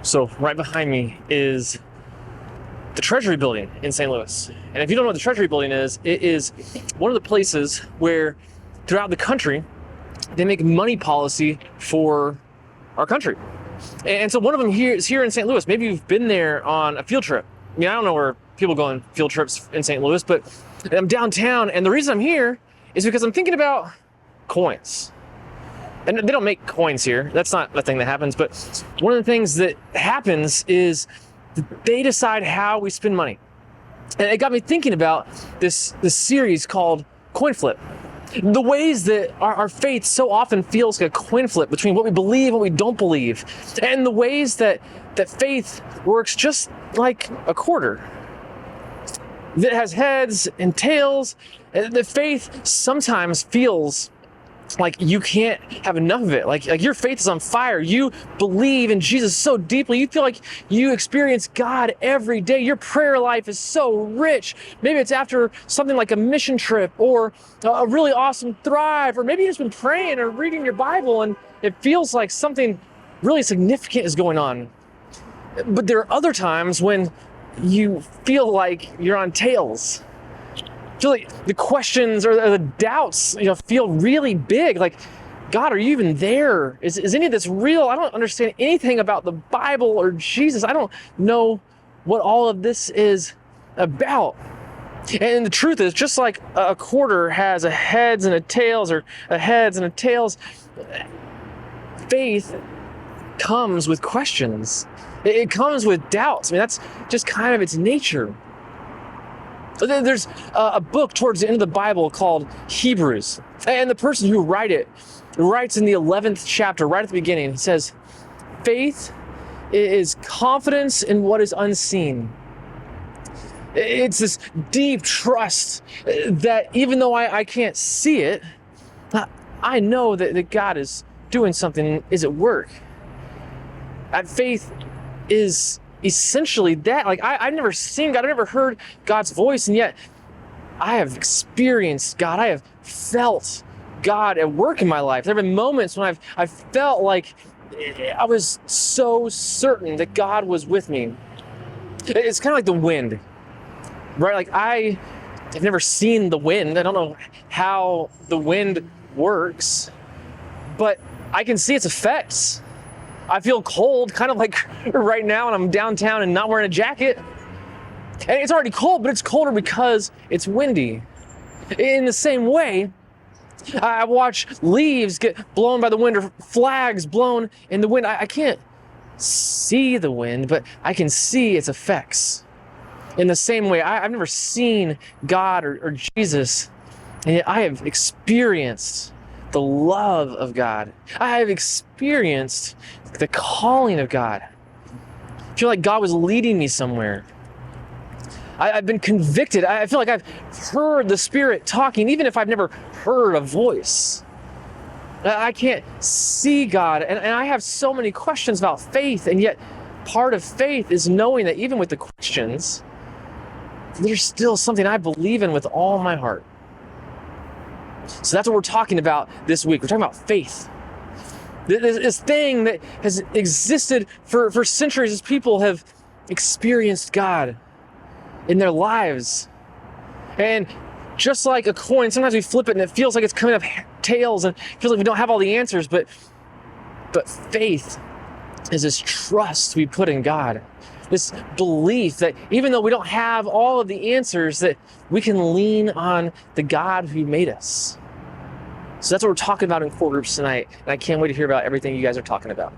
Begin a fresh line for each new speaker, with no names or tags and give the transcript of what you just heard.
So right behind me is the Treasury Building in St. Louis. And if you don't know what the Treasury Building is, it is one of the places where throughout the country, they make money policy for our country. And so one of them here is here in St. Louis. Maybe you've been there on a field trip. I mean, I don't know where people go on field trips in St. Louis, but I'm downtown. And the reason I'm here is because I'm thinking about coins. And they don't make coins here. That's not the thing that happens. But one of the things that happens is they decide how we spend money. And it got me thinking about this series called Coin Flip. The ways that our faith so often feels like a coin flip between what we believe and what we don't believe. And the ways that faith works just like a quarter. That has heads and tails. The faith sometimes feels like you can't have enough of it. Like your faith is on fire. You believe in Jesus so deeply. You feel like you experience God every day. Your prayer life is so rich. Maybe it's after something like a mission trip or a really awesome Thrive, or maybe you've just been praying or reading your Bible and it feels like something really significant is going on. But there are other times when you feel like you're on tails. Feel like the questions or the doubts, feel really big. Like, God, are you even there? Is any of this real? I don't understand anything about the Bible or Jesus. I don't know what all of this is about. And the truth is, just like a quarter has a heads and a tails, or a heads and a tails, faith comes with questions. It comes with doubts. I mean, that's just kind of its nature. There's a book towards the end of the Bible called Hebrews. And the person who writes in the 11th chapter, right at the beginning, he says, faith is confidence in what is unseen. It's this deep trust that even though I can't see it, I know that God is doing something, is at work. Faith is essentially that. Like, I've never seen God, I've never heard God's voice, and yet I have experienced God. I have felt God at work in my life. There have been moments when I've felt like I was so certain that God was with me. It's kind of like the wind, right? Like, I have never seen the wind. I don't know how the wind works, but I can see its effects. I feel cold, kind of like right now, and I'm downtown and not wearing a jacket. And it's already cold, but it's colder because it's windy. In the same way, I watch leaves get blown by the wind, or flags blown in the wind. I can't see the wind, but I can see its effects. In the same way, I've never seen God or Jesus, and yet I have experienced the love of God. I have experienced the calling of God. I feel like God was leading me somewhere. I've been convicted. I feel like I've heard the Spirit talking, even if I've never heard a voice. I can't see God, and I have so many questions about faith, and yet part of faith is knowing that even with the questions, there's still something I believe in with all my heart. So that's what we're talking about this week. We're talking about faith. This thing that has existed for centuries as people have experienced God in their lives. And just like a coin, sometimes we flip it and it feels like it's coming up tails and it feels like we don't have all the answers, but faith is this trust we put in God. This belief that even though we don't have all of the answers, that we can lean on the God who made us. So that's what we're talking about in core groups tonight, and I can't wait to hear about everything you guys are talking about.